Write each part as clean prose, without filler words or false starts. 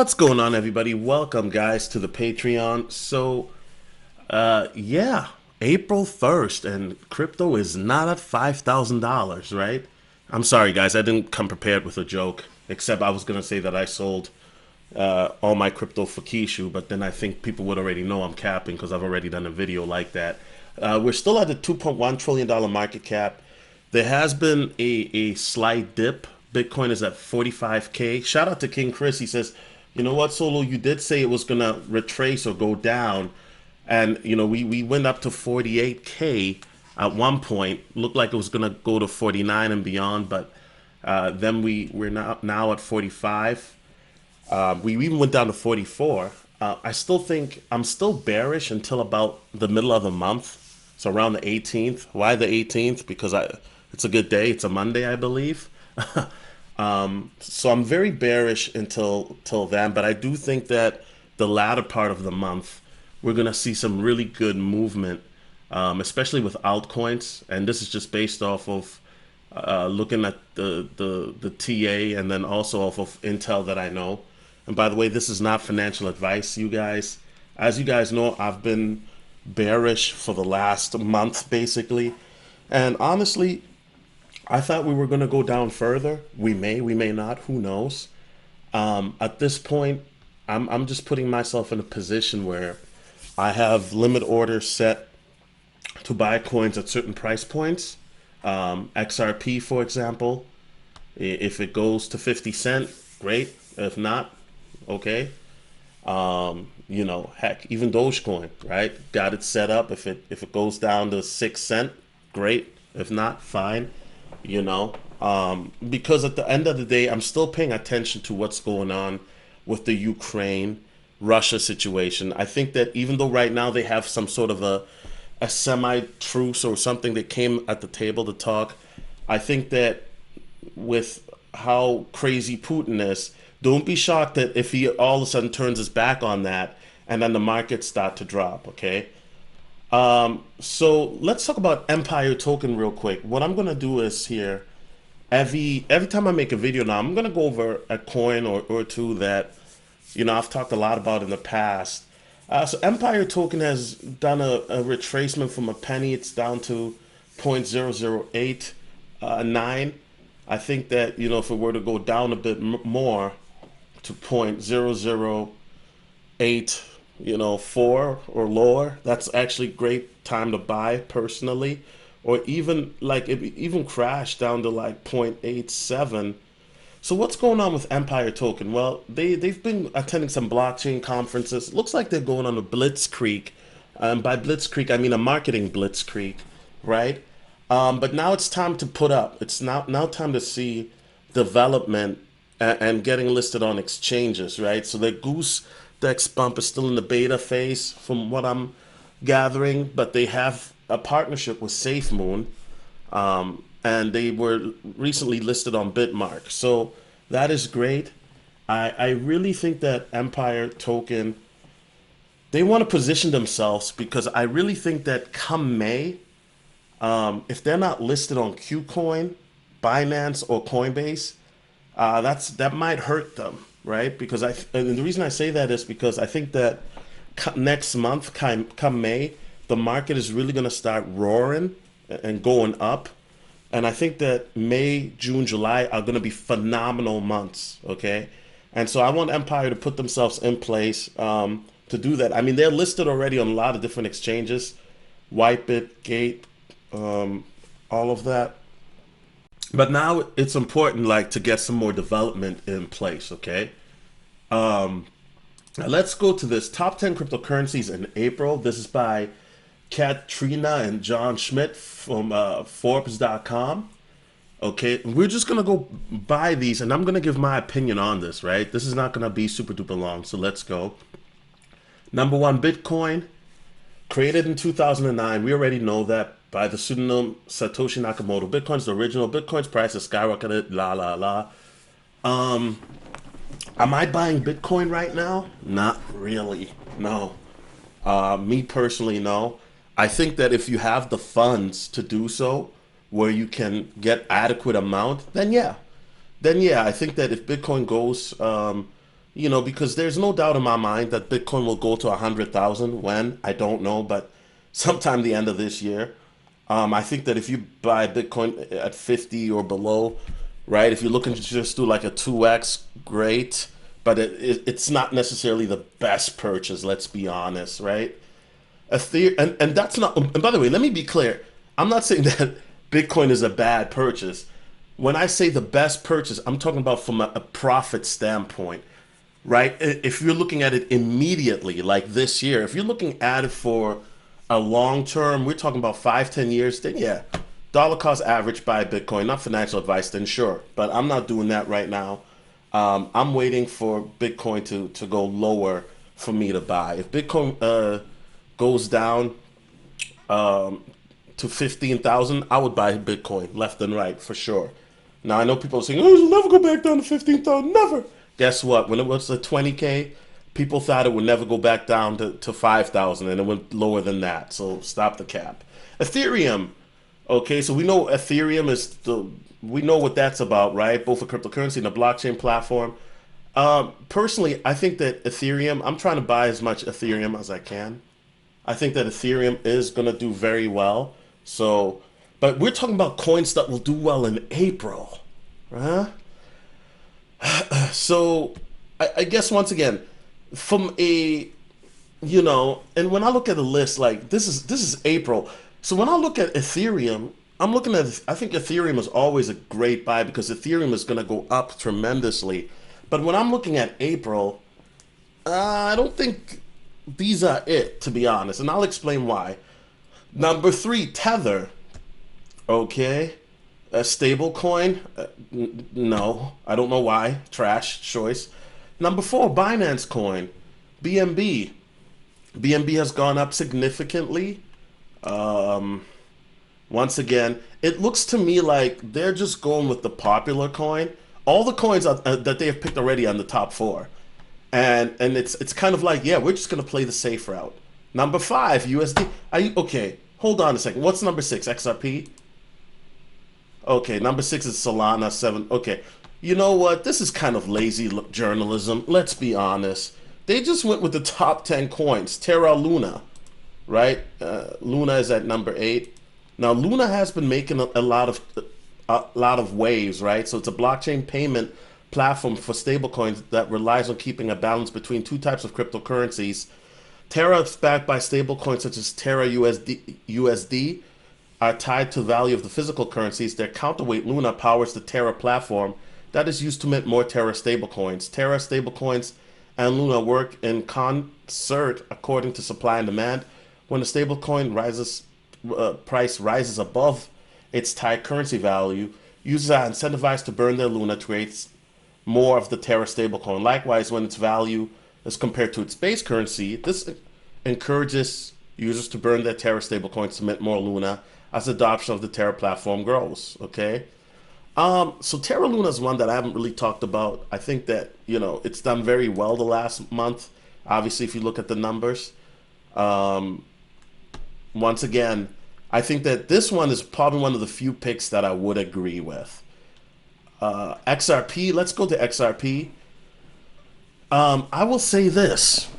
What's going on, everybody? Welcome, guys, to the Patreon. Yeah, April 1st, and crypto is not at $5,000, right? I'm sorry, guys, I didn't come prepared with a joke, except I was going to say that I sold all my crypto for Kishu, but then I think people would already know I'm capping because I've already done a video like that. We're still at the $2.1 trillion market cap. There has been a slight dip. Bitcoin is at 45K. Shout out to King Chris. He says, you know what, Solo, you did say it was going to retrace or go down. And, we went up to 48K at one point. Looked like it was going to go to 49 and beyond, but then we're now at 45. We even went down to 44. I still think I'm still bearish until about the middle of the month. So around the 18th. Why the 18th? Because it's a good day. It's a Monday, I believe. So I'm very bearish until till then, but I do think that the latter part of the month we're gonna see some really good movement, especially with altcoins. And this is just based off of looking at the TA and then also off of intel that I know. And by the way, this is not financial advice, you guys. As you guys know, I've been bearish for the last month basically, and honestly, I thought we were going to go down further. We may not. Who knows? At this point, I'm just putting myself in a position where I have limit orders set to buy coins at certain price points. XRP, for example, if it goes to 50 cent, great. If not, okay. Heck, even Dogecoin, right? Got it set up. If it goes down to 6 cent, great. If not, fine. Because at the end of the day, I'm still paying attention to what's going on with the Ukraine Russia situation. I think that even though right now they have some sort of a semi-truce or something that came at the table to talk, I think that with how crazy Putin is, don't be shocked that if he all of a sudden turns his back on that and then the markets start to drop, okay? So let's talk about Empire Token real quick. What I'm gonna do is here, every time I make a video now, I'm gonna go over a coin or two that I've talked a lot about in the past. So Empire Token has done a retracement from a penny. It's down to 0.0089. I think that if it were to go down a bit more to 0.008 4 or lower, that's actually great time to buy personally. Or even like it even crashed down to like 0.87. So what's going on with Empire Token? Well, they've been attending some blockchain conferences. It looks like they're going on a blitzkrieg. By blitzkrieg, I mean a marketing blitzkrieg, right? But now it's time to put up. It's now time to see development and getting listed on exchanges, right? So the Goose Dex Bump is still in the beta phase from what I'm gathering, but they have a partnership with SafeMoon, and they were recently listed on Bitmark. So that is great. I really think that Empire Token, they want to position themselves because I really think that come May, if they're not listed on KuCoin, Binance, or Coinbase, that might hurt them, right? Because and the reason I say that is because I think that next month, come May, the market is really going to start roaring and going up. And I think that May, June, July are going to be phenomenal months, okay? And so I want Empire to put themselves in place to do that. I mean, they're listed already on a lot of different exchanges, Whitebit, Gate, all of that. But now it's important, like, to get some more development in place, okay? Now let's go to this top 10 cryptocurrencies in April. This is by Katrina and John Schmidt from Forbes.com. Okay, we're just gonna go buy these, and I'm gonna give my opinion on this. Right, this is not gonna be super duper long, so let's go. Number one, Bitcoin, created in 2009. We already know that by the pseudonym Satoshi Nakamoto. Bitcoin's the original. Bitcoin's price has skyrocketed. La la la. Am I buying Bitcoin right now? Not really. No. Me personally, no. I think that if you have the funds to do so, where you can get adequate amount, then yeah. I think that if Bitcoin goes because there's no doubt in my mind that Bitcoin will go to 100,000. When, I don't know, but sometime the end of this year. I think that if you buy Bitcoin at 50 or below, right? If you're looking to just do like a 2x, great, but it's not necessarily the best purchase. Let's be honest, right? And that's not. And by the way, let me be clear. I'm not saying that Bitcoin is a bad purchase. When I say the best purchase, I'm talking about from a profit standpoint, right? If you're looking at it immediately, like this year, if you're looking at it for a long term, we're talking about 5, 10 years, then yeah, dollar cost average buy Bitcoin, not financial advice, then sure. But I'm not doing that right now. I'm waiting for Bitcoin to go lower for me to buy. If Bitcoin goes down to 15,000, I would buy Bitcoin left and right for sure. Now I know people are saying, "Oh, it'll never go back down to 15,000." Never. Guess what? When it was at 20K, people thought it would never go back down to 5,000, and it went lower than that. So stop the cap. Ethereum. Okay, so we know Ethereum is we know what that's about, right? Both a cryptocurrency and a blockchain platform. Personally, I think that Ethereum, I'm trying to buy as much Ethereum as I can. I think that Ethereum is going to do very well. So, but we're talking about coins that will do well in April, right? So, I guess once again, from and when I look at the list, like this is April. So when I look at Ethereum, I'm looking at, I think Ethereum is always a great buy because Ethereum is going to go up tremendously. But when I'm looking at April, I don't think these are it, to be honest, and I'll explain why. Number three, Tether. Okay, a stable coin. No, I don't know why. Trash choice. Number four, Binance Coin, BNB. BNB has gone up significantly. Um, Once again, it looks to me like they're just going with the popular coin. All the coins that they have picked already on the top four, and it's kind of like, yeah, we're just gonna play the safe route. Number five, USD. Are you okay? Hold on a second. What's number six? XRP. Okay, number six is Solana. Seven. Okay, you know what? This is kind of lazy journalism. Let's be honest. They just went with the top 10 coins. Terra Luna, right? Luna is at number eight. Now Luna has been making a lot of waves, right? So it's a blockchain payment platform for stablecoins that relies on keeping a balance between two types of cryptocurrencies. Terra is backed by stablecoins such as Terra USD are tied to the value of the physical currencies. Their counterweight Luna powers the Terra platform that is used to mint more Terra stablecoins. Terra stablecoins and Luna work in concert according to supply and demand. When a stablecoin price rises above its tied currency value, users are incentivized to burn their Luna to create more of the Terra stablecoin. Likewise, when its value is compared to its base currency, this encourages users to burn their Terra stablecoins to mint more Luna as adoption of the Terra platform grows. Okay. So Terra Luna is one that I haven't really talked about. I think that, it's done very well the last month. Obviously, if you look at the numbers, um, once again, I think that this one is probably one of the few picks that I would agree with. XRP, let's go to XRP. I will say this,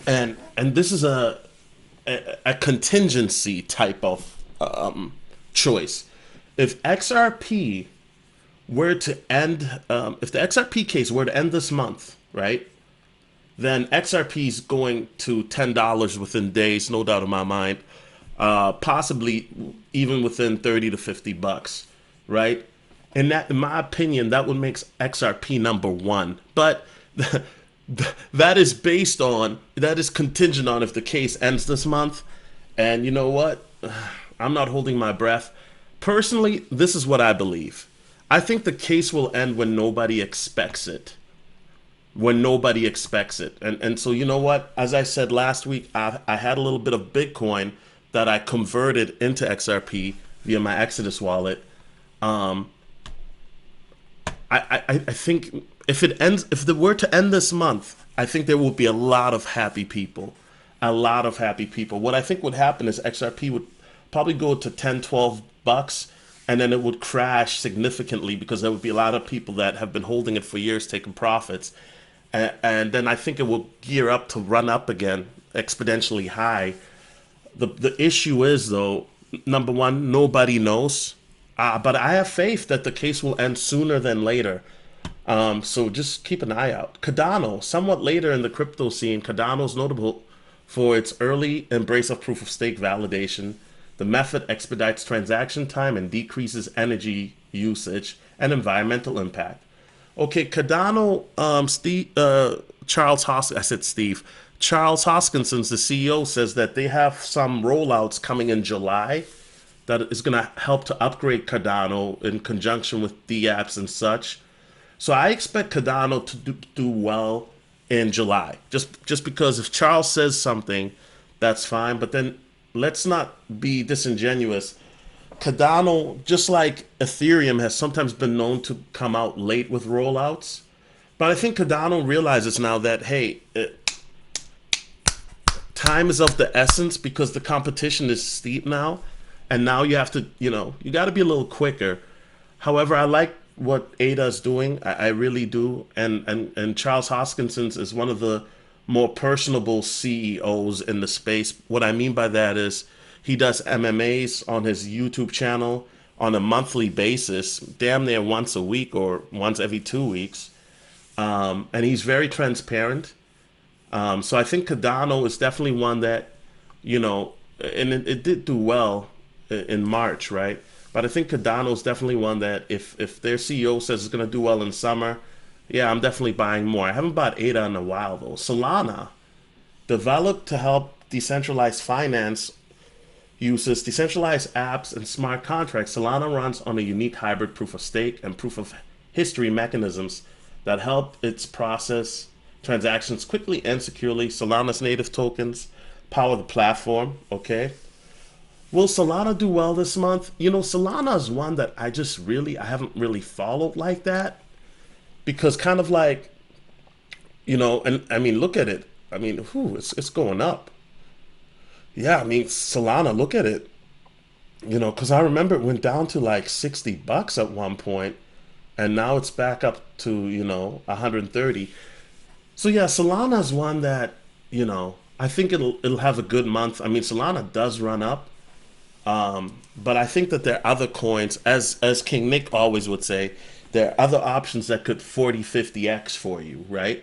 and this is a contingency type of choice. If XRP were to end, if the XRP case were to end this month, right, then XRP is going to $10 within days, no doubt in my mind. Possibly even within 30 to 50 bucks, right? And that, in my opinion, that would make XRP number one. But that is contingent on if the case ends this month. And you know what? I'm not holding my breath. Personally, this is what I believe. I think the case will end when nobody expects it. When nobody expects it. And so, you know what? As I said last week, I had a little bit of Bitcoin that I converted into XRP via my Exodus wallet. I think if it were to end this month, I think there will be a lot of happy people. A lot of happy people. What I think would happen is XRP would probably go to 10, 12 bucks, and then it would crash significantly because there would be a lot of people that have been holding it for years taking profits. and then I think it will gear up to run up again exponentially high. The issue is though, number one, nobody knows, but I have faith that the case will end sooner than later. So just keep an eye out. Cardano, somewhat later in the crypto scene, Cardano is notable for its early embrace of proof of stake validation. The method expedites transaction time and decreases energy usage and environmental impact. Okay, Cardano, Charles Hoskinson's the CEO, says that they have some rollouts coming in July that is going to help to upgrade Cardano in conjunction with DApps and such. So I expect Cardano to do well in July. Just because if Charles says something, that's fine. But then let's not be disingenuous. Cardano, just like Ethereum, has sometimes been known to come out late with rollouts. But I think Cardano realizes now that, hey, time is of the essence because the competition is steep now. And now you have to, you got to be a little quicker. However, I like what Ada is doing. I really do. And Charles Hoskinson's is one of the more personable CEOs in the space. What I mean by that is he does MMAs on his YouTube channel on a monthly basis, damn near once a week or once every 2 weeks. And he's very transparent. So I think Cardano is definitely one that, and it did do well in March, right? But I think Cardano is definitely one that if their CEO says it's going to do well in summer, yeah, I'm definitely buying more. I haven't bought ADA in a while, though. Solana, developed to help decentralized finance, uses decentralized apps and smart contracts. Solana runs on a unique hybrid proof of stake and proof of history mechanisms that help its process transactions quickly and securely. Solana's native tokens power the platform, okay? Will Solana do well this month? Solana is one that I haven't really followed like that. Because kind of like, and I mean, look at it. I mean, it's going up. Yeah, I mean, Solana, look at it. Because I remember it went down to like $60 at one point, and now it's back up to, 130. So yeah, Solana is one that, I think it'll have a good month. I mean, Solana does run up. But I think that there are other coins, as King Nick always would say, there are other options that could 40, 50x for you, right?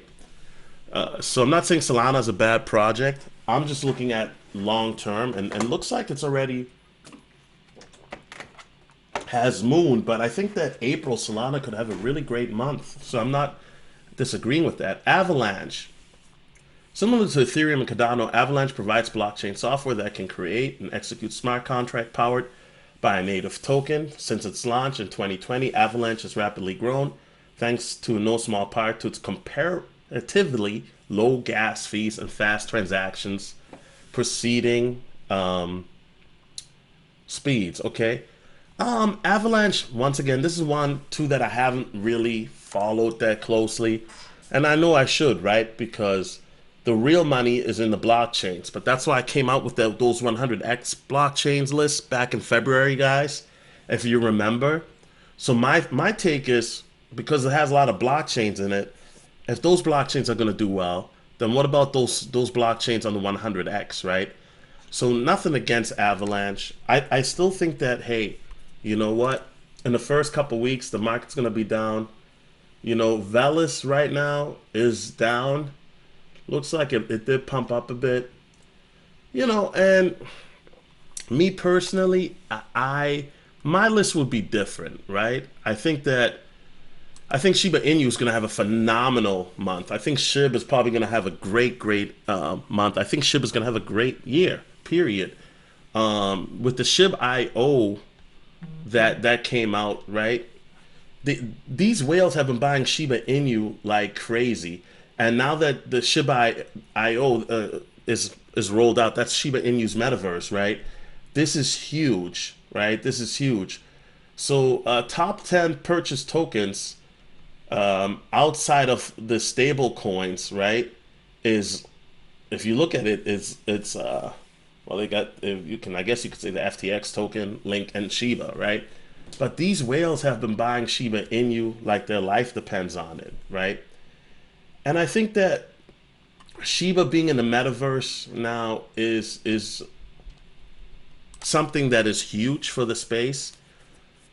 So I'm not saying Solana is a bad project. I'm just looking at long term, and looks like it's already has moon. But I think that April Solana could have a really great month. So I'm not disagreeing with that. Avalanche. Similar to Ethereum and Cardano, Avalanche provides blockchain software that can create and execute smart contract powered by a native token. Since its launch in 2020, Avalanche has rapidly grown, thanks to no small part to its comparatively low gas fees and fast transactions proceeding speeds. Okay, Avalanche, once again, this is two that I haven't really followed that closely, and I know I should, right? Because the real money is in the blockchains, but that's why I came out with those 100x blockchains list back in February, guys, if you remember. So my take is, because it has a lot of blockchains in it, if those blockchains are going to do well, then what about those blockchains on the 100x, right? So nothing against Avalanche. I still think that, hey, you know what? In the first couple weeks, the market's going to be down. Velis right now is down. Looks like it did pump up a bit, and me personally, my list would be different, right? I think Shiba Inu is going to have a phenomenal month. I think SHIB is probably going to have a great month. I think SHIB is going to have a great year, period. With the SHIB IO that came out, right? These whales have been buying Shiba Inu like crazy. And now that the SHIB IO is rolled out, that's Shiba Inu's metaverse, right? This is huge, right? This is huge. So top 10 purchase tokens outside of the stable coins, right, is, if you look at it, it's well, they got, I guess you could say the FTX token, Link, and Shiba, right? But these whales have been buying Shiba Inu like their life depends on it, right? And I think that Shiba being in the metaverse now is something that is huge for the space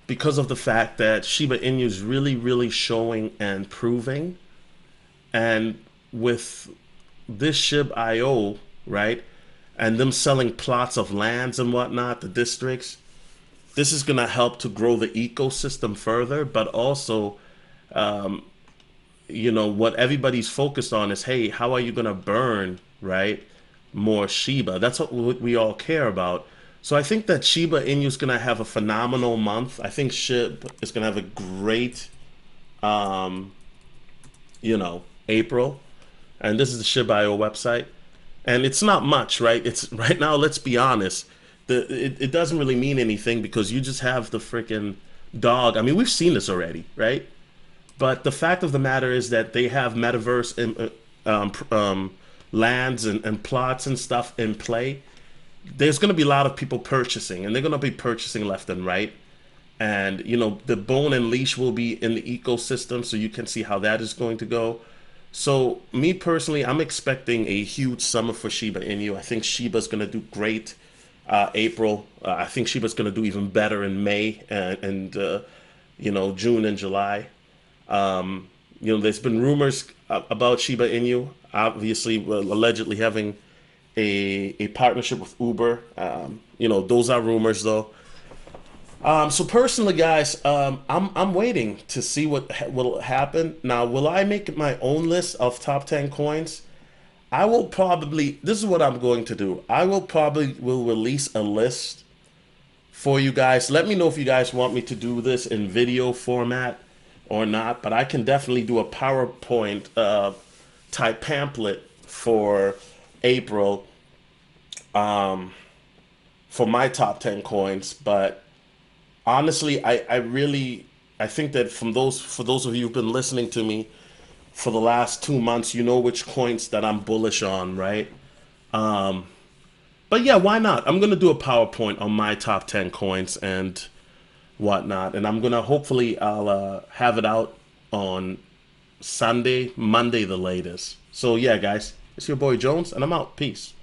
because of the fact that Shiba Inu is really, really showing and proving. And with this SHIB IO, right, and them selling plots of lands and whatnot, the districts, this is going to help to grow the ecosystem further, but also, what everybody's focused on is, hey, how are you going to burn, right, more Shiba? That's what we all care about. So I think that Shiba Inu is going to have a phenomenal month. I think SHIB is going to have a great, um, April. And this is the SHIB.io website. And it's not much, right? It's right now, let's be honest. It doesn't really mean anything because you just have the freaking dog. I mean, we've seen this already, right? But the fact of the matter is that they have metaverse lands and plots and stuff in play. There's going to be a lot of people purchasing, and they're going to be purchasing left and right. And the bone and leash will be in the ecosystem, so you can see how that is going to go. So me personally, I'm expecting a huge summer for Shiba Inu. I think Shiba's going to do great. April. I think Shiba's going to do even better in May and June and July. There's been rumors about Shiba Inu, obviously, allegedly having a partnership with Uber. Those are rumors though. So personally, guys, I'm waiting to see what will happen. Now, will I make my own list of top 10 coins? I will probably. This is what I'm going to do. I will release a list for you guys. Let me know if you guys want me to do this in video format or not. But I can definitely do a PowerPoint type pamphlet for April for my top 10 coins. But honestly, I think that for those of you who've been listening to me for the last 2 months, you know which coins that I'm bullish on, right? But yeah, why not? I'm gonna do a PowerPoint on my top 10 coins and whatnot, and I'm gonna hopefully I'll have it out on Sunday, Monday, the latest. So yeah, guys, it's your boy Jones, and I'm out. Peace.